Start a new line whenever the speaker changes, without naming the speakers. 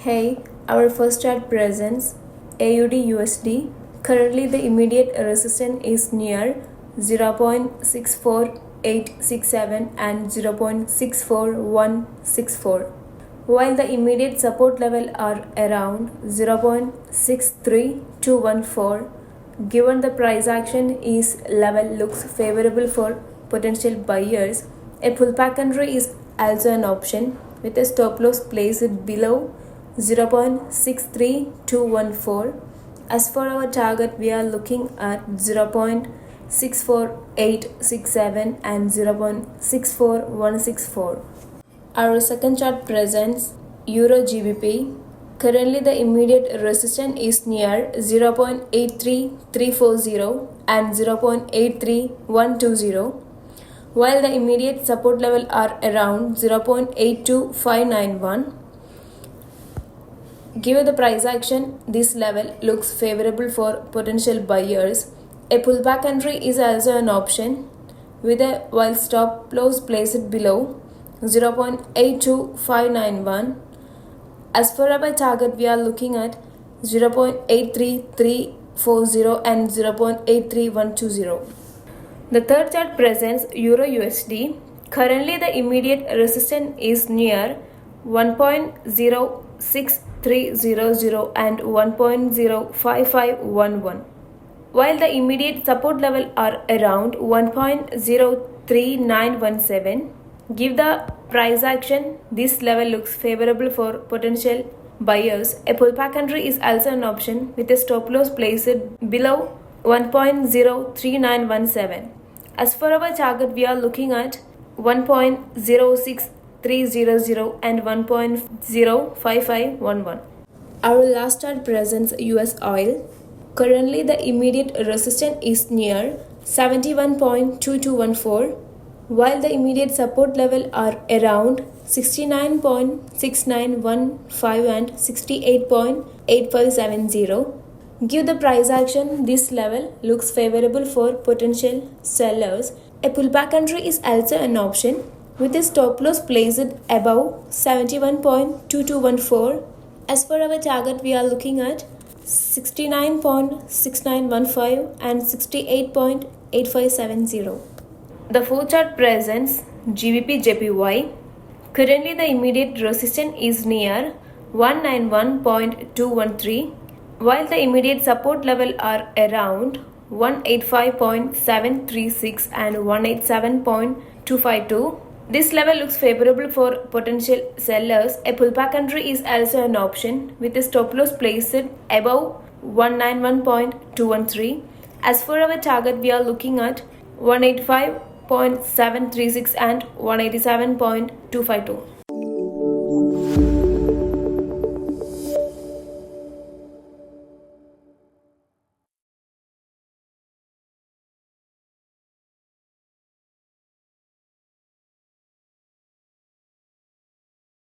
Hey, our first chart presents AUDUSD. Currently, the immediate resistance is near 0.64867 and 0.64164, while the immediate support level are around 0.63214. Given the price action is level looks favorable for potential buyers, a pullback entry is also an option with a stop loss placed below 0.63214. As for our target, we are looking at 0.64867 and 0.64164. Our second chart presents EURGBP. Currently, the immediate resistance is near 0.83340 and 0.83120, while the immediate support level are around 0.82591. Given the price action, this level looks favorable for potential buyers. A pullback entry is also an option with a while stop loss placed below 0.82591. As for our target, we are looking at 0.83340 and 0.83120. The third chart presents EURUSD. Currently, the immediate resistance is near 1.06300 and 1.05511, while the immediate support level are around 1.03917. Give the price action, this level looks favorable for potential buyers. A pullback entry is also an option with a stop loss placed below 1.03917. As for our target, we are looking at 1.06300 and 1.05511. Our last chart presents US oil. Currently, the immediate resistance is near 71.2214, while the immediate support level are around 69.6915 and 68.8570. Give the price action, this level looks favorable for potential sellers. A pullback entry is also an option with a stop loss placed above 71.2214. As for our target, we are looking at 69.6915 and 68.8570. The fourth chart presents GBPJPY. Currently, the immediate resistance is near 191.213, while the immediate support level are around 185.736 and 187.252. This level looks favorable for potential sellers. A pullback entry is also an option with a stop loss placed above 191.213. As for our target, we are looking at 185.736 and 187.252.